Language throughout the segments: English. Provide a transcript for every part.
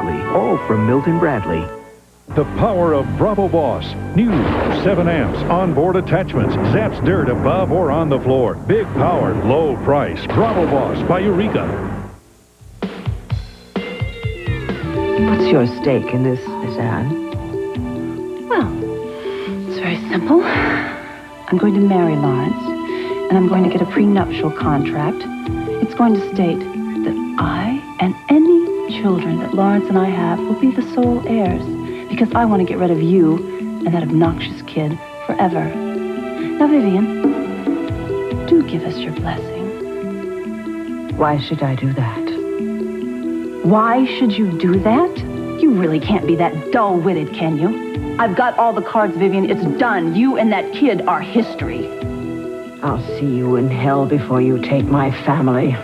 All from Milton Bradley. The power of Bravo Boss. New 7 amps, onboard attachments, zaps dirt above or on the floor. Big power, low price. Bravo Boss by Eureka. What's your stake in this, Miss Anne? Well, it's very simple. I'm going to marry Lawrence, and I'm going to get a prenuptial contract. It's going to state that I and any children that Lawrence and I have will be the sole heirs, because I want to get rid of you and that obnoxious kid forever. Now, Vivian, do give us your blessing. Why should I do that? Why should you do that? You really can't be that dull-witted, can you? I've got all the cards, Vivian. It's done. You and that kid are history. I'll see you in hell before you take my family.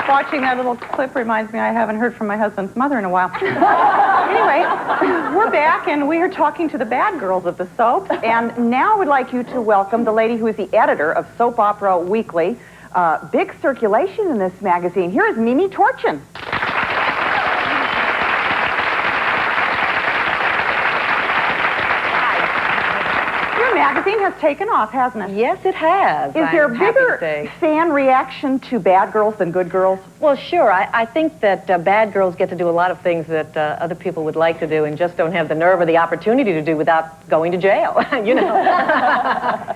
Watching that little clip reminds me I haven't heard from my husband's mother in a while. Anyway, we're back, and we are talking to the bad girls of the soap. And now I would like you to welcome the lady who is the editor of Soap Opera Weekly. Big circulation in this magazine. Here is Mimi Torchin. Your magazine has taken off, hasn't it? Yes, it has. Is there a bigger fan reaction to bad girls than good girls? Well, sure. I think that bad girls get to do a lot of things that other people would like to do and just don't have the nerve or the opportunity to do without going to jail, you know.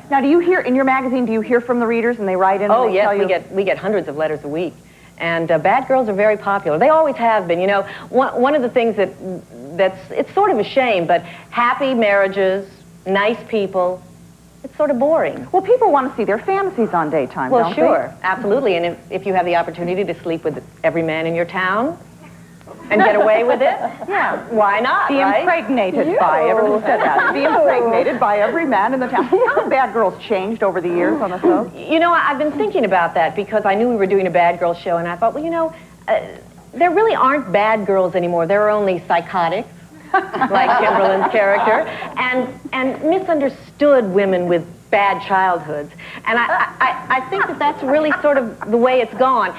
Now, do you hear, in your magazine, do you hear from the readers and they write in? Oh, and they yes, tell you... we get hundreds of letters a week. And bad girls are very popular. They always have been. You know, one of the things that's it's sort of a shame, but happy marriages, nice people, it's sort of boring. Well, people want to see their fantasies on daytime, well, don't sure, absolutely. And if you have the opportunity to sleep with every man in your town and get away with it, yeah, why not, be right? impregnated by, everyone said that, be impregnated by every man in the town. How have bad girls changed over the years on the show? You know, I've been thinking about that because I knew we were doing a bad girl show, and I thought, well, you know, there really aren't bad girls anymore. There are only psychotics, like Kimberlin's character, and misunderstood women with bad childhoods. And I think that that's really sort of the way it's gone.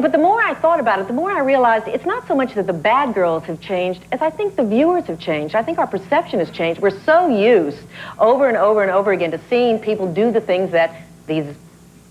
But the more I thought about it, the more I realized it's not so much that the bad girls have changed as I think the viewers have changed. I think our perception has changed. We're so used over and over and over again to seeing people do the things that these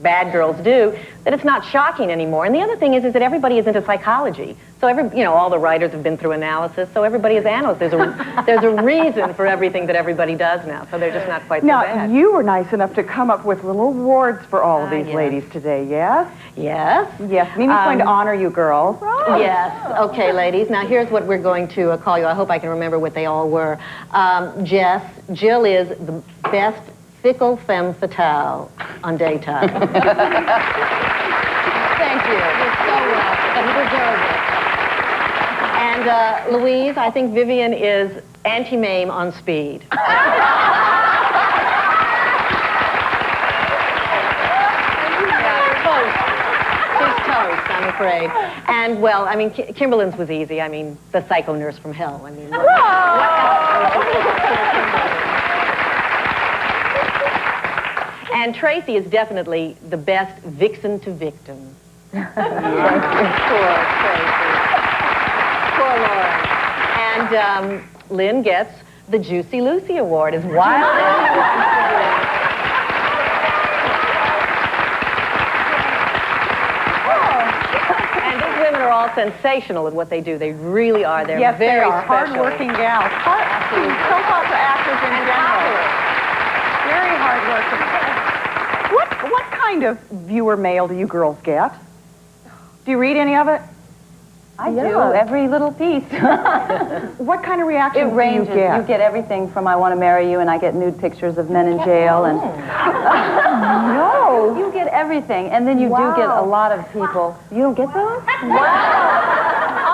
bad girls do that it's not shocking anymore. And the other thing is that everybody is into psychology. So all the writers have been through analysis, so everybody is analysts. There's a reason for everything that everybody does now, so they're just not quite so bad. Now, you were nice enough to come up with little awards for all of these yes. ladies today, yes? Yes. Yes, Mimi's going to honor you girls. Yes. Okay, ladies. Now, here's what we're going to call you. I hope I can remember what they all were. Jess, Jill is the best fickle femme fatale on daytime. Thank you. You're so welcome. You deserve it. And Louise, I think Vivian is anti-mame on speed. She's toast, I'm afraid. And, well, I mean, Kimberlin's was easy. I mean, the psycho nurse from hell. I mean, what else? And Tracy is definitely the best vixen to victim. Poor Tracy. Poor Lauren. And Lynn gets the Juicy Lucy Award as wild as And these women are all sensational at what they do. They really are. They're yes, very they are special. hard-working gals. Soap opera actors in general. Very hard-working. What kind of viewer mail do you girls get? Do you read any of it? I do, every little piece. What kind of reactions It ranges. do you get? You get everything from I want to marry you, and I get nude pictures of men in jail, and No. you get everything, and then you do get a lot of people. You don't get those? Wow.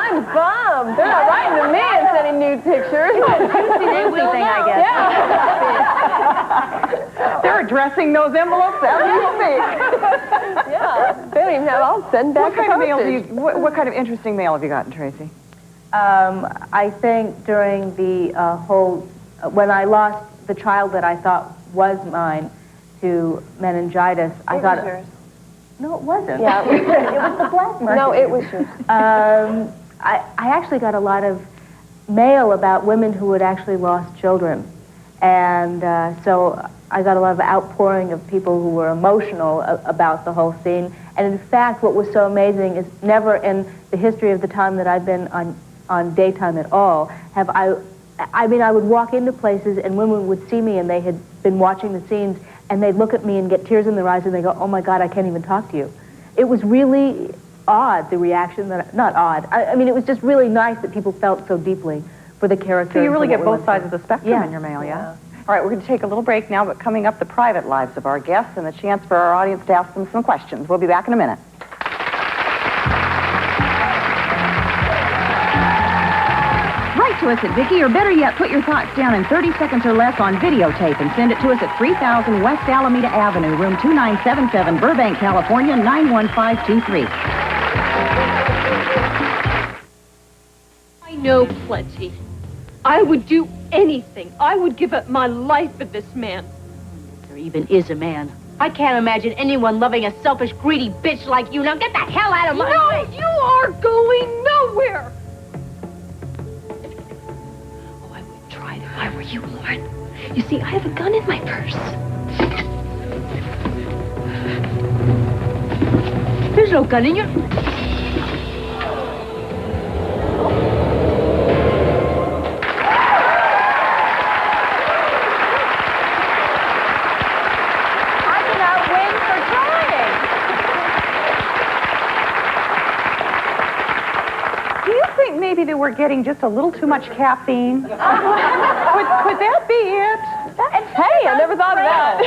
I'm bummed. They're not writing to me and sending nude pictures. Juicy thing, I guess. Yeah. They're addressing those envelopes as we speak. Yeah. They don't even have. I'll send back What kind of mail do you? What kind of interesting mail have you gotten, Tracy? I think during the when I lost the child that I thought was mine to meningitis, I thought... It was yours. No, it wasn't. Yeah, it was the black market. No, it was yours. I actually got a lot of mail about women who had actually lost children. And so I got a lot of outpouring of people who were emotional about the whole scene. And in fact, what was so amazing is never in the history of the time that I've been on daytime at all have I mean, I would walk into places and women would see me and they had been watching the scenes and they'd look at me and get tears in their eyes and they go, oh my God, I can't even talk to you. It was really odd, the reaction, not odd. I mean, it was just really nice that people felt so deeply for the character. So you really get both sides of the spectrum in your mail, yeah? All right, we're going to take a little break now, but coming up, the private lives of our guests and the chance for our audience to ask them some questions. We'll be back in a minute. Write to us at Vicki, or better yet, put your thoughts down in 30 seconds or less on videotape and send it to us at 3000 West Alameda Avenue, room 2977, Burbank, California, 91523. I know plenty. I would do anything. I would give up my life for this man. If there even is a man. I can't imagine anyone loving a selfish, greedy bitch like you. Now get the hell out of my way! No, you are going nowhere! Oh, I would try it if I were you, Lauren. You see, I have a gun in my purse. There's no gun in your... Maybe they were getting just a little too much caffeine. Could that be it? Hey, I never thought of that.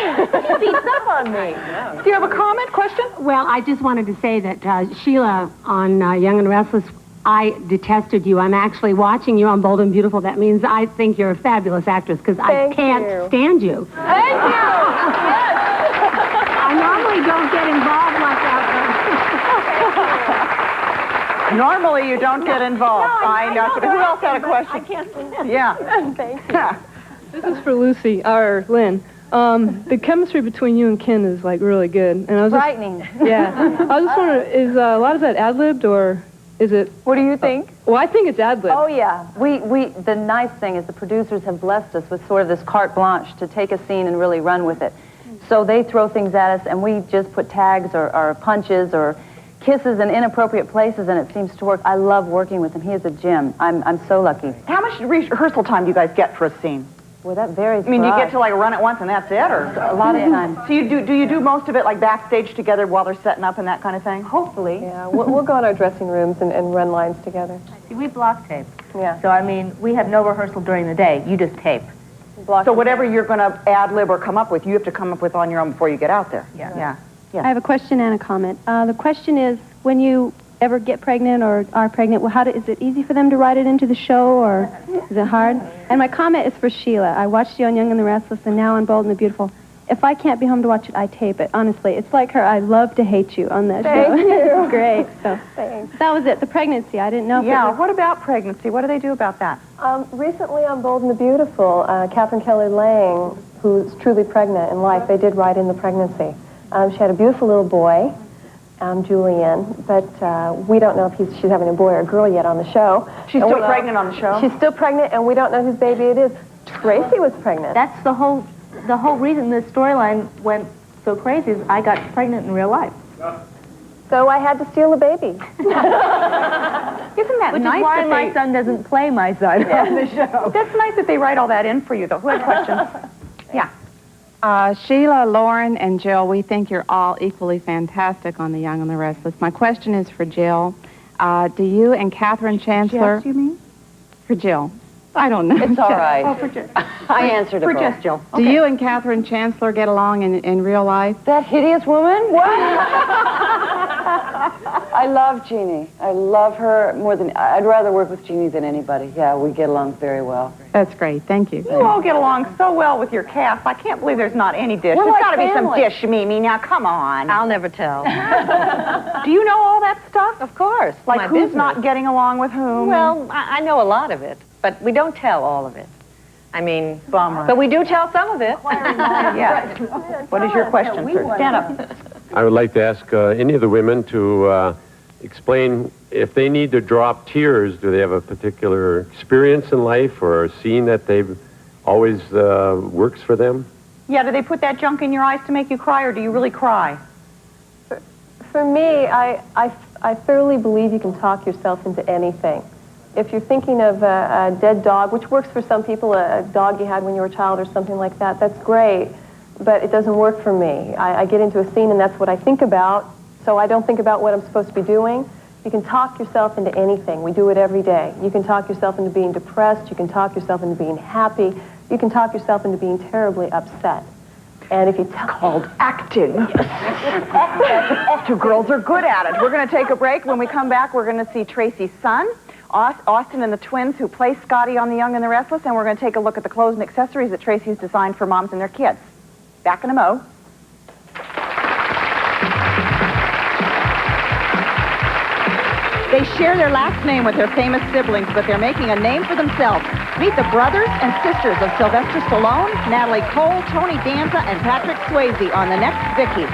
You beat up on me. Do you have a comment, question? Well, I just wanted to say that Sheila on Young and Restless, I detested you. I'm actually watching you on Bold and Beautiful. That means I think you're a fabulous actress because I can't stand you. Thank you. I normally don't get involved like that. Normally, you don't get involved. No, I know. Who else had a question? I can't stand. Yeah. Thank you. This is for Lucy, or Lynn. The chemistry between you and Ken is, like, really good. And I was Frightening. Yeah. I was just wondering, is a lot of that ad-libbed, or is it... What do you think? Well, I think it's ad-libbed. Oh, yeah. The nice thing is the producers have blessed us with sort of this carte blanche to take a scene and really run with it. So they throw things at us, and we just put tags or punches or kisses in inappropriate places, and it seems to work. I love working with him. He is a gem. I'm so lucky. How much rehearsal time do you guys get for a scene? Well, that varies. I mean, you get to like run it once and that's it, or a lot of time. So do you do most of it like backstage together while they're setting up and that kind of thing? Hopefully. Yeah, we'll go in our dressing rooms and run lines together. See, we block tape. Yeah. So, I mean, we have no rehearsal during the day. You just tape. So whatever you're going to ad-lib or come up with, you have to come up with on your own before you get out there. Yeah. I have a question and a comment. The question is, when you ever get pregnant or are pregnant, well, is it easy for them to write it into the show, or is it hard? And my comment is for Sheila. I watched you on Young and the Restless and now on Bold and the Beautiful. If I can't be home to watch it, I tape it. Honestly, it's like her. I love to hate you on that show. Thank you. It's great. So Thanks. that was it. The pregnancy. I didn't know. Yeah. What about pregnancy? What do they do about that? Recently on Bold and the Beautiful, Catherine Kelly Lang, who's truly pregnant in life, they did write in the pregnancy. She had a beautiful little boy, Julian, but we don't know if she's having a boy or a girl yet on the show. She's still pregnant on the show? She's still pregnant, and we don't know whose baby it is. Tracy was pregnant. That's the whole reason this storyline went so crazy is I got pregnant in real life. So I had to steal a baby. Isn't that Which nice? is why my son doesn't play my son on the show. That's nice that they write all that in for you, though. Who had questions? Yeah. Sheila, Lauren, and Jill, we think you're all equally fantastic on The Young and the Restless. My question is for Jill. Do you and Catherine Chancellor... Jess, you mean? For Jill. I don't know. It's all right. Oh, for Jill. I answered it. For Jess, Jill. Do you and Catherine Chancellor get along in real life? That hideous woman? What? I love Jeannie. I love her more than... I'd rather work with Jeannie than anybody. Yeah, we get along very well. That's great. Thank you. You all get along so well with your cast. I can't believe there's not any dish. We're There's like got to be some family. dish, Mimi. Now, come on. I'll never tell. Do you know all that stuff? Of course. Like my who's business. not getting along with whom? Well, I know a lot of it, but we don't tell all of it. I mean, Bummer. but we do tell some of it. Yes. What is your question, sir? Stand up. I would like to ask any of the women to explain if they need to drop tears. Do they have a particular experience in life or a scene that they've always works for them? Yeah, do they put that junk in your eyes to make you cry, or do you really cry? For me, I thoroughly believe you can talk yourself into anything. If you're thinking of a dead dog, which works for some people, a dog you had when you were a child or something like that, that's great, but it doesn't work for me. I get into a scene and that's what I think about, so I don't think about what I'm supposed to be doing. You can talk yourself into anything. We do it every day. You can talk yourself into being depressed. You can talk yourself into being happy. You can talk yourself into being terribly upset. And if you called acting. Two girls are good at it. We're going to take a break. When we come back, we're going to see Tracy's son, Austin and the twins who play Scotty on The Young and the Restless, and we're going to take a look at the clothes and accessories that Tracy's designed for moms and their kids. Back in a mo. They share their last name with their famous siblings, but they're making a name for themselves. Meet the brothers and sisters of Sylvester Stallone, Natalie Cole, Tony Danza, and Patrick Swayze on the next Vicki.